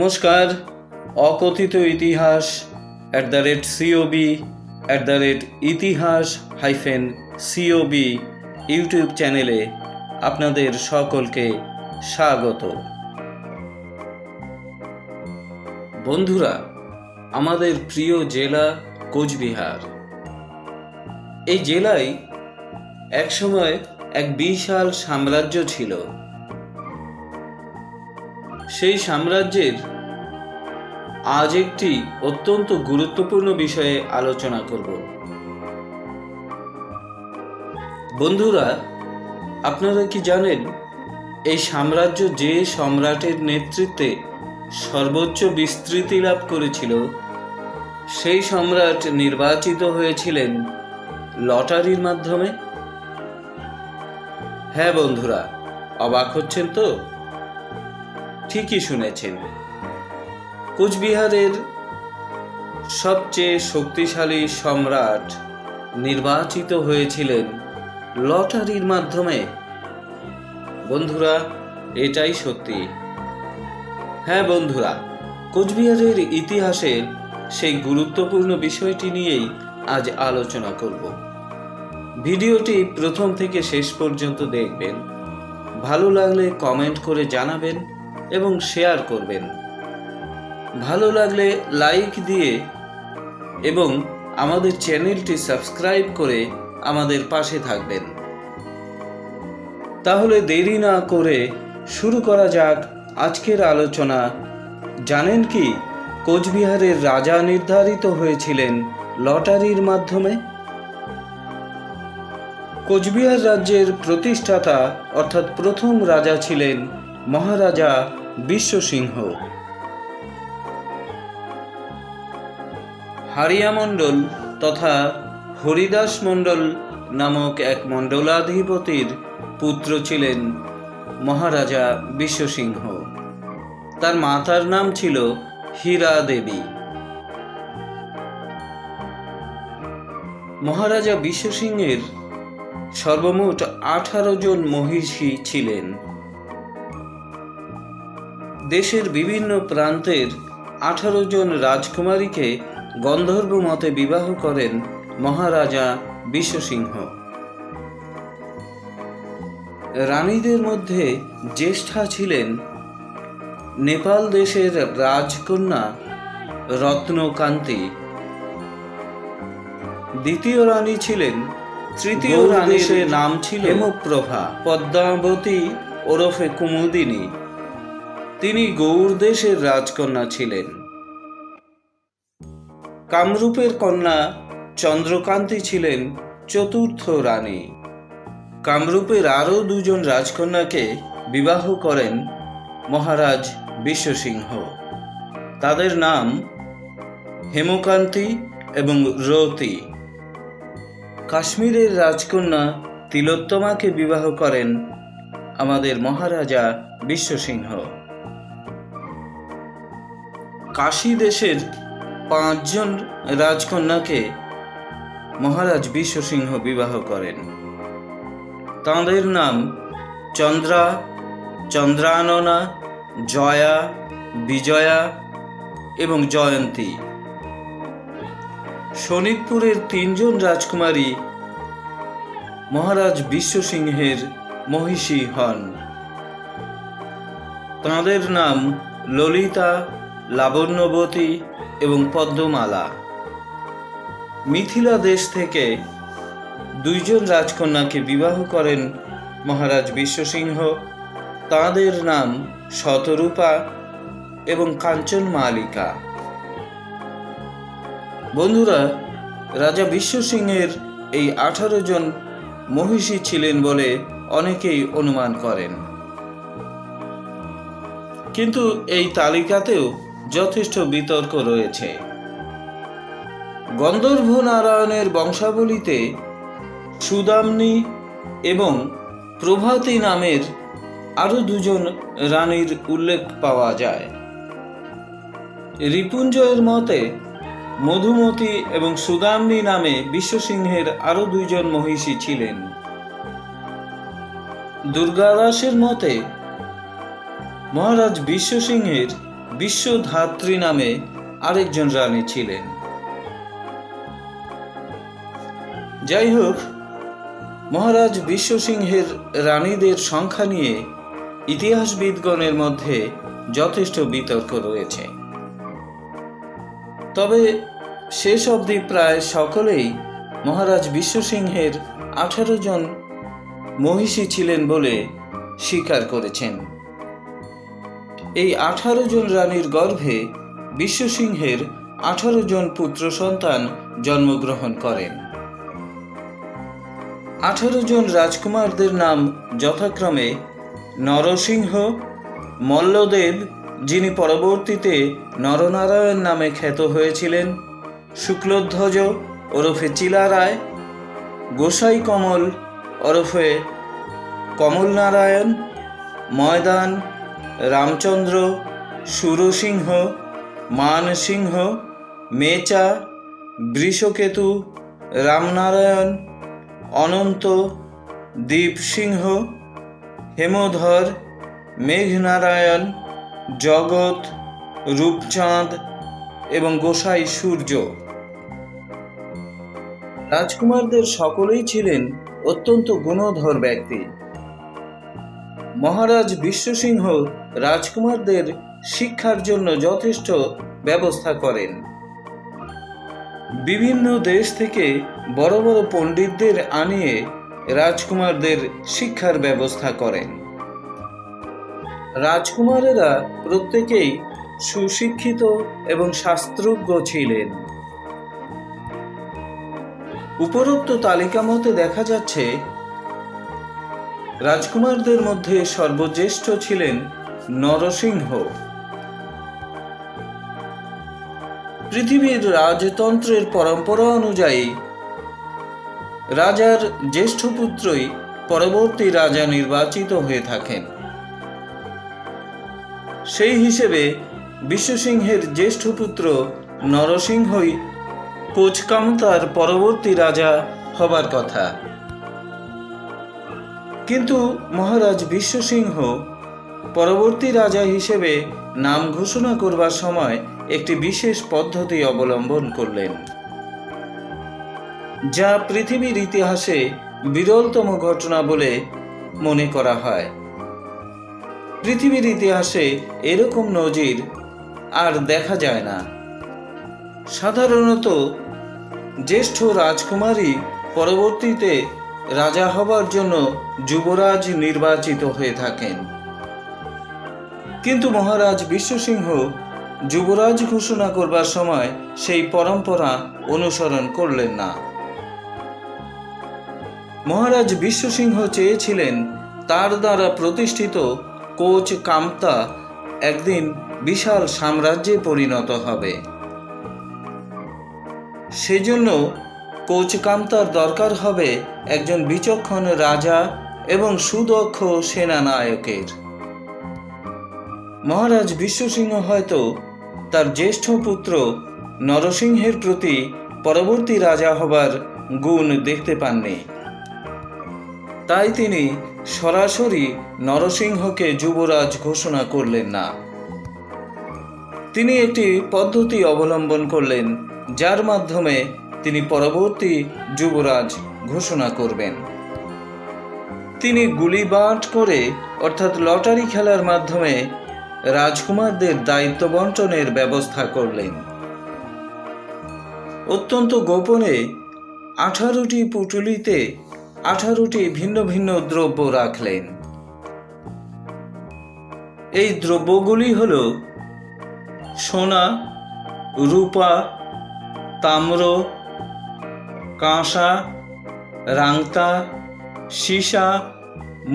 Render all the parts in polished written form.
নমস্কার। অকথিত ইতিহাস @COB @ইতিহাস-COB YouTube চ্যানেলে আপনাদের সকলকে স্বাগত। বন্ধুরা, আমাদের প্রিয় জেলা কোচবিহার। এই জেলায় একসময় এক বিশাল সাম্রাজ্য ছিল। সেই সাম্রাজ্যের আজ একটি অত্যন্ত গুরুত্বপূর্ণ বিষয়ে আলোচনা করব। বন্ধুরা, আপনারা কি জানেন এই সাম্রাজ্য যে সম্রাটের নেতৃত্বে সর্বোচ্চ বিস্তৃতি লাভ করেছিল, সেই সম্রাট নির্বাচিত হয়েছিলেন লটারির মাধ্যমে? হ্যাঁ বন্ধুরা, অবাক হচ্ছেন তো? ঠিকই শুনেছেন। কোচবিহারের সবচেয়ে শক্তিশালী সম্রাট নির্বাচিত হয়েছিলেন লটারির মাধ্যমে। বন্ধুরা, এটাই সত্যি। হ্যাঁ বন্ধুরা, কোচবিহারের ইতিহাসের সেই গুরুত্বপূর্ণ বিষয়টি নিয়েই আজ আলোচনা করব। ভিডিওটি প্রথম থেকে শেষ পর্যন্ত দেখবেন। ভালো লাগলে কমেন্ট করে জানাবেন এবং শেয়ার করবেন। ভালো লাগলে লাইক দিয়ে এবং আমাদের চ্যানেলটি সাবস্ক্রাইব করে আমাদের পাশে থাকবেন। তাহলে দেরি না করে শুরু করা যাক আজকের আলোচনা। জানেন কি কোচবিহারের রাজা নির্ধারিত হয়েছিলেন লটারির মাধ্যমে? কোচবিহার রাজ্যের প্রতিষ্ঠাতা অর্থাৎ প্রথম রাজা ছিলেন মহারাজা বিশ্বসিংহ। হারিয়া মণ্ডল তথা হরিদাস মণ্ডল নামক এক মণ্ডলাধিপতির পুত্র ছিলেন মহারাজা বিশ্বসিংহ। তার মাতার নাম ছিল হীরা দেবী। মহারাজা বিশ্বসিংহের সর্বমোট 18 জন মহিষী ছিলেন। দেশের বিভিন্ন প্রান্তের 18 জন রাজকুমারীকে গন্ধর্ব মতে বিবাহ করেন মহারাজা বিশ্বসিংহ। রানীদের মধ্যে জ্যেষ্ঠা ছিলেন নেপাল দেশের রাজকন্যা রত্নকান্তি। দ্বিতীয় রানী ছিলেন, তৃতীয় রানীর নাম ছিল হেমপ্রভা পদ্মাবতী ওরফে কুমুদিনী। তিনি গৌড় দেশের রাজকন্যা ছিলেন। কামরূপের কন্যা চন্দ্রকান্তি ছিলেন চতুর্থ রানী। কামরূপের আরও 2 জন রাজকন্যাকে বিবাহ করেন মহারাজ বিশ্বসিংহ। তাদের নাম হেমকান্তি এবং রতি। কাশ্মীরের রাজকন্যা তিলোত্তমাকে বিবাহ করেন আমাদের মহারাজা বিশ্বসিংহ। কাশী দেশের 5 জন রাজকন্যাকে মহারাজ বিশ্বসিংহ বিবাহ করেন। তাঁদের নাম চন্দ্রা, চন্দ্রাননা, জয়া, বিজয়া এবং জয়ন্তী। শোনিতপুরের 3 জন রাজকুমারী মহারাজ বিশ্বসিংহের মহিষী হন। তাঁদের নাম ললিতা, লাবণ্যবতী এবং পদ্মমালা। মিথিলা দেশ থেকে 2 জন রাজকন্যাকে বিবাহ করেন মহারাজ বিশ্বসিংহ। তাঁদের নাম শতরূপা এবং কাঞ্চনমালিকা। বন্ধুরা, রাজা বিশ্বসিংহের এই 18 জন মহিষী ছিলেন বলে অনেকেই অনুমান করেন, কিন্তু এই তালিকাতেও যথেষ্ট বিতর্ক রয়েছে। গন্ধর্ব নারায়ণের বংশাবলীতে সুদামনী এবং প্রভাতী নামের আরও 2 জন রানীর উল্লেখ পাওয়া যায়। রিপুঞ্জয়ের মতে মধুমতি এবং সুদামনী নামে বিশ্বসিংহের আরও 2 জন মহিষী ছিলেন। দুর্গাদাসের মতে মহারাজ বিশ্বসিংহের বিশ্বধাত্রী নামে আরেকজন রানী ছিলেন। যাই হোক, মহারাজ বিশ্বসিংহের রানীদের সংখ্যা নিয়ে ইতিহাসবিদগণের মধ্যে যথেষ্ট বিতর্ক রয়েছে। তবে শেষ অবধি প্রায় সকলেই মহারাজ বিশ্বসিংহের 18 জন মহিষী ছিলেন বলে স্বীকার করেছেন। এই 18 জন রানীর গর্ভে বিশ্বসিংহের 18 জন পুত্র সন্তান জন্মগ্রহণ করেন। 18 জন রাজকুমারদের নাম যথাক্রমে নরসিংহ, মল্লদেব, যিনি পরবর্তীতে নরনারায়ণ নামে খ্যাত হয়েছিলেন, শুক্লধ্বজ ওরফে চিলারায়, গোসাই কমল ওরফে কমলনারায়ণ, ময়দান, রামচন্দ্র, সুরসিংহ, মানসিংহ, মেচা, বৃষকেতু, রামনারায়ণ, অনন্ত, দীপসিংহ, হেমধর, মেঘনারায়ণ, জগৎ, রূপচাঁদ এবং গোসাই সূর্য। রাজকুমারদের সকলেই ছিলেন অত্যন্ত গুণধর ব্যক্তি। মহারাজ বিশ্বসিংহ রাজকুমারদের শিক্ষার জন্য যথেষ্ট ব্যবস্থা করেন। বিভিন্ন দেশ থেকে বড় বড় পণ্ডিতদের আনিয়ে রাজকুমারদের শিক্ষার ব্যবস্থা করেন। রাজকুমারেরা প্রত্যেকেই সুশিক্ষিত এবং শাস্ত্রজ্ঞ ছিলেন। উপরোক্ত তালিকা মতে দেখা যাচ্ছে রাজকুমারদের মধ্যে সর্বজ্যেষ্ঠ ছিলেন নরসিংহ। পৃথিবীর রাজতন্ত্রের পরম্পরা অনুযায়ী রাজার জ্যেষ্ঠ পুত্রই পরবর্তী রাজা নির্বাচিত হয়ে থাকেন। সেই হিসেবে বিশ্বসিংহের জ্যেষ্ঠ পুত্র নরসিংহই কোচকামতার পরবর্তী রাজা হবার কথা। কিন্তু মহারাজ বিশ্বসিংহ পরবর্তী রাজা হিসেবে নাম ঘোষণা করবার সময় একটি বিশেষ পদ্ধতি অবলম্বন করলেন, যা পৃথিবীর ইতিহাসে বিরলতম ঘটনা বলে মনে করা হয়। পৃথিবীর ইতিহাসে এরকম নজির আর দেখা যায় না। সাধারণত জ্যেষ্ঠ রাজকুমারী পরবর্তীতে রাজা হবার জন্য যুবরাজ নির্বাচিত হয়ে থাকেন, কিন্তু মহারাজ বিশ্বসিংহ যুবরাজ ঘোষণা করবার সময় সেই পরম্পরা অনুসরণ করলেন না। মহারাজ বিশ্বসিংহ চেয়েছিলেন তার দ্বারা প্রতিষ্ঠিত কোচ কামতা একদিন বিশাল সাম্রাজ্যে পরিণত হবে। সেজন্য কোচ কামতার দরকার হবে একজন বিচক্ষণ রাজা এবং সুদক্ষ সেনানায়কের। মহারাজ বিশ্বসিংহ হয়তো তার জ্যেষ্ঠ পুত্র নরসিংহের প্রতি পরবর্তী রাজা হবার গুণ দেখতে পাননি, তাই তিনি সরাসরি নরসিংহকে যুবরাজ ঘোষণা করলেন না। তিনি একটি পদ্ধতি অবলম্বন করলেন, যার মাধ্যমে তিনি পরবর্তী যুবরাজ ঘোষণা করবেন। তিনি গুলিবাট করে অর্থাৎ লটারি খেলার মাধ্যমে রাজকুমারদের দায়িত্ব বন্টনের ব্যবস্থা করলেন। অত্যন্ত গোপনে 18টি পুঁটুলিতে 18টি ভিন্ন ভিন্ন দ্রব্য রাখলেন। এই দ্রব্যগুলি হল সোনা, রূপা, তাম্র, কাঁসা, রাংতা, সীসা,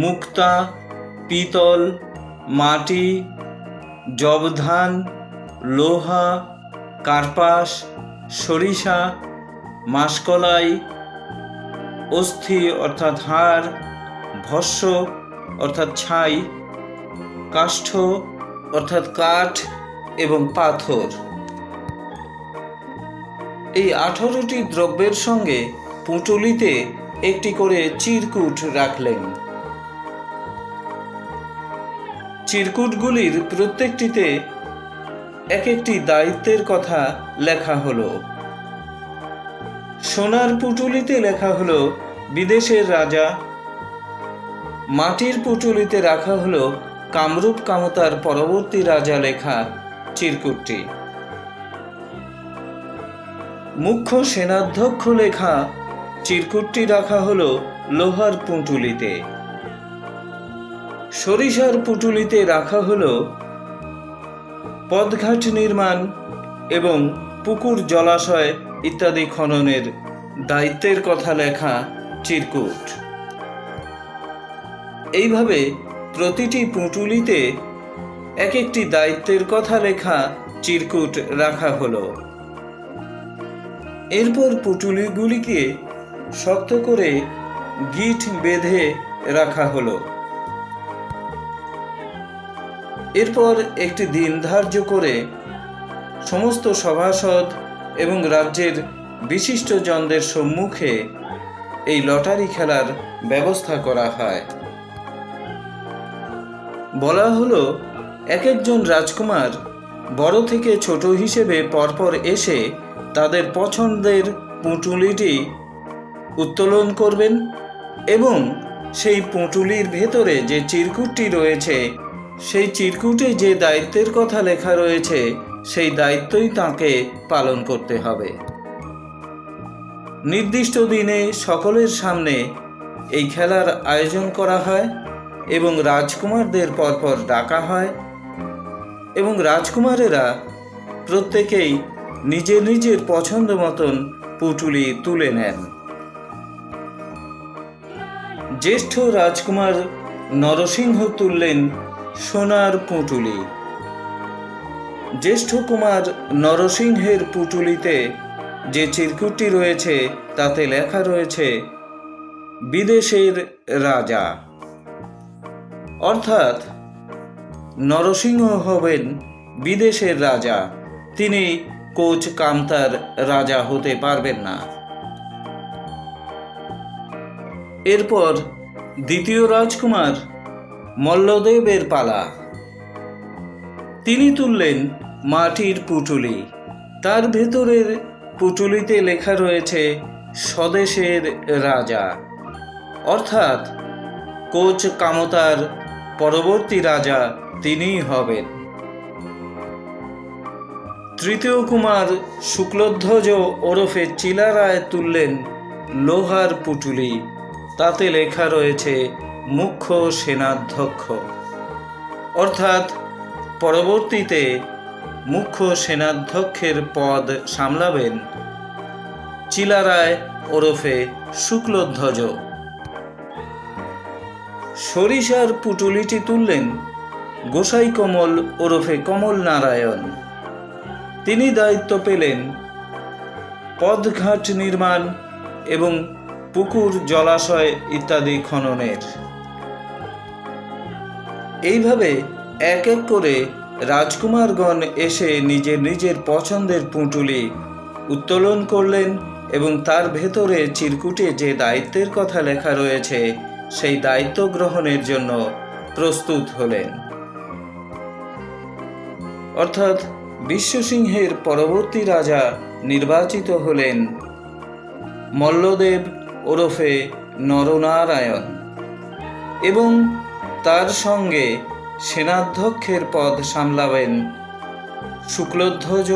মুক্তা, পিতল, মাটি, জবধান, লোহা, কার্পাস, সরিষা, মাসকলাই, অস্থি অর্থাৎ হাড়, ভস্য অর্থাৎ ছাই, কাষ্ঠ অর্থাৎ কাঠ এবং পাথর। এই 18টি দ্রব্যের সঙ্গে পুঁটুলিতে একটি করে চিরকুট রাখলেন। চিরকুটগুলির প্রত্যেকটিতে এক একটি দায়িত্বের কথা লেখা হলো। সোনার পুঁটুলিতে লেখা হলো বিদেশের রাজা, মাটির পুঁটুলিতে রাখা হলো কামরূপ কামতার পরবর্তী রাজা লেখা চিরকুটটি, মুখ্য সেনাধ্যক্ষ লেখা চিরকুটটি রাখা হলো লোহার পুঁটুলিতে। সরিষার পুঁটুলিতে রাখা হলো পথঘাট নির্মাণ এবং পুকুর জলাশয় ইত্যাদি খননের দায়িত্বের কথা লেখা চিরকুট। এইভাবে প্রতিটি পুঁটুলিতে এক একটি দায়িত্বের কথা লেখা চিরকুট রাখা হলো। এরপর পুঁটুলিগুলিকে শক্ত করে গিঁট বেঁধে রাখা হলো। এরপর একটি দিন ধার্য করে সমস্ত সভাসদ এবং রাজ্যের বিশিষ্টজনদের সম্মুখে এই লটারি খেলার ব্যবস্থা করা হয়। বলা হলো, এক একজন রাজকুমার বড় থেকে ছোট হিসেবে পরপর এসে তাদের পছন্দের পুঁটুলিটি উত্তোলন করবেন এবং সেই পুঁটুলির ভেতরে যে চিরকুটটি রয়েছে সেই চিরকুটে যে দায়িত্বের কথা লেখা রয়েছে সেই দায়িত্বই তাঁকে পালন করতে হবে। নির্দিষ্ট দিনে সকলের সামনে এই খেলার আয়োজন করা হয় এবং রাজকুমারদের পরপর ডাকা হয় এবং রাজকুমারেরা প্রত্যেকেই নিজের নিজের পছন্দ মতন পুঁটুলি তুলে নেন। জ্যেষ্ঠ রাজকুমার নরসিংহ তুললেন সোনার পুঁটুলি। জ্যেষ্ঠ কুমার নরসিংহের পুঁটুলিতে যে চিরকুটটি রয়েছে তাতে লেখা রয়েছে বিদেশের রাজা, অর্থাৎ নরসিংহ হবেন বিদেশের রাজা, তিনি কোচ কামতার রাজা হতে পারবেন না। এরপর দ্বিতীয় রাজকুমার মল্লদেবের পালা। তিনি তুললেন মাটির পুঁটুলি। তার ভেতরের পুঁটুলিতে লেখা রয়েছে স্বদেশের রাজা, অর্থাৎ কোচ কামতার পরবর্তী রাজা তিনিই হবেন। তৃতীয় কুমার শুক্লধ্বজ ওরফে চিলারায় তুললেন লোহার পুঁটুলি। তাতে লেখা রয়েছে মুখ্য সেনাধ্যক্ষ, অর্থাৎ পরবর্তীতে মুখ্য সেনাধ্যক্ষের পদ সামলাবেন চিলারায় ওরফে শুক্লধ্বজ। সরিষার পুঁটুলিটি তুললেন গোসাই কমল ওরফে কমল নারায়ণ। তিনি দায়িত্ব পেলেন পথঘাট নির্মাণ এবং পুকুর জলাশয় ইত্যাদি খননের। এইভাবে এক এক করে রাজকুমারগণ এসে নিজের নিজের পছন্দের পুঁটুলি উত্তোলন করলেন এবং তার ভেতরে চিরকুটে যে দায়িত্বের কথা লেখা রয়েছে সেই দায়িত্ব গ্রহণের জন্য প্রস্তুত হলেন। অর্থাৎ বিশ্বসিংহের পরবর্তী রাজা নির্বাচিত হলেন মল্লদেব ওরফে নরনারায়ণ এবং তার সঙ্গে সেনাধ্যক্ষের পদ সামলাবেন শুক্লধ্বজ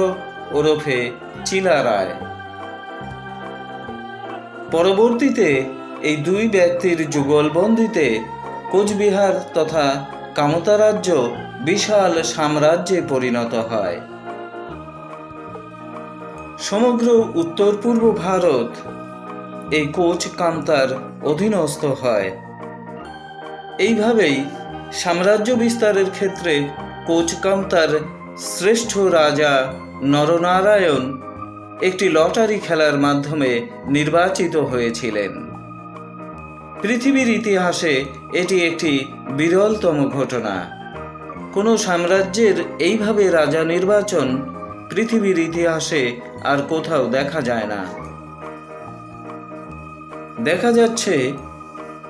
ওরফে চিলারায়। পরবর্তীতে এই দুই ব্যক্তির যুগলবন্দিতে কোচবিহার তথা কামতা রাজ্য বিশাল সাম্রাজ্যে পরিণত হয়। সমগ্র উত্তর পূর্ব ভারত এই কোচ কামতার অধীনস্থ হয়। এইভাবেই সাম্রাজ্য বিস্তারের ক্ষেত্রে কোচ কামতার শ্রেষ্ঠ রাজা নরনারায়ণ একটি লটারি খেলার মাধ্যমে নির্বাচিত হয়েছিলেন। পৃথিবীর ইতিহাসে এটি একটি বিরলতম ঘটনা। কোনো সাম্রাজ্যের এইভাবে রাজা নির্বাচন পৃথিবীর ইতিহাসে আর কোথাও দেখা যায় না। দেখা যাচ্ছে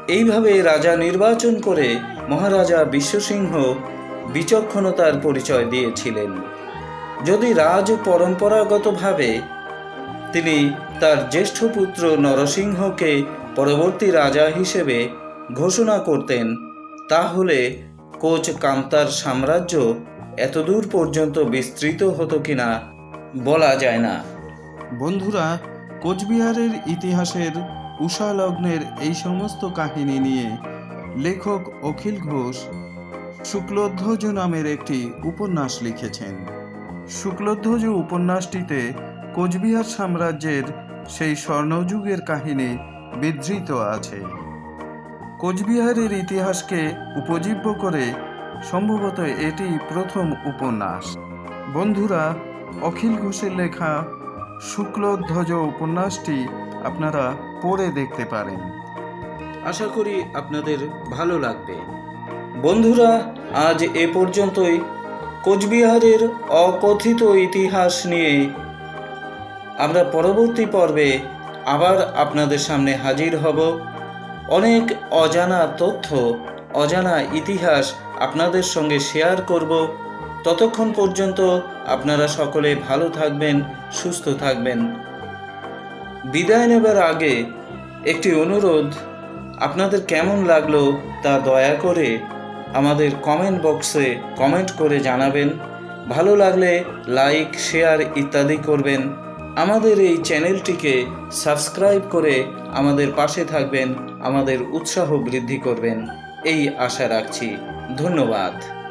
এইভাবে রাজা নির্বাচন করে মহারাজা বিশ্বসিংহ বিচক্ষণতার পরিচয় দিয়েছিলেন। যদি রাজ পরম্পরাগতভাবে তিনি তার জ্যেষ্ঠ পুত্র নরসিংহকে পরবর্তী রাজা হিসেবে ঘোষণা করতেন, তাহলে কোচ কামতার সাম্রাজ্য এতদূর পর্যন্ত বিস্তৃত হতো কিনা বলা যায় না। বন্ধুরা, কোচবিহারের ইতিহাসের উষা লগ্নের এই সমস্ত কাহিনী নিয়ে লেখক অখিল ঘোষ শুক্লধ্বজ নামের একটি উপন্যাস লিখেছেন। শুক্লধ্বজ উপন্যাসটিতে কোচবিহার সাম্রাজ্যের সেই স্বর্ণযুগের কাহিনী বিধৃত আছে। কোচবিহারের ইতিহাসকে উপজীব্য করে সম্ভবত এটি প্রথম উপন্যাস। বন্ধুরা, অখিল ঘোষের লেখা শুক্লধ্বজ উপন্যাসটি আপনারা পড়ে দেখতে পারেন। আশা করি আপনাদের ভালো লাগবে। বন্ধুরা, আজ এ পর্যন্তই। কোচবিহারের অকথিত ইতিহাস নিয়ে আমরা পরবর্তী পর্বে আবার আপনাদের সামনে হাজির হব। অনেক অজানা তথ্য, অজানা ইতিহাস আপনাদের সঙ্গে শেয়ার করব। ততক্ষণ পর্যন্ত আপনারা সকলে ভালো থাকবেন, সুস্থ থাকবেন। বিদায় নেবার আগে একটি অনুরোধ, আপনাদের কেমন লাগলো তা দয়া করে আমাদের কমেন্ট বক্সে কমেন্ট করে জানাবেন। ভালো লাগলে লাইক, শেয়ার ইত্যাদি করবেন। আমাদের এই চ্যানেলটিকে সাবস্ক্রাইব করে আমাদের পাশে থাকবেন, আমাদের উৎসাহ বৃদ্ধি করবেন, এই আশা রাখছি। ধন্যবাদ।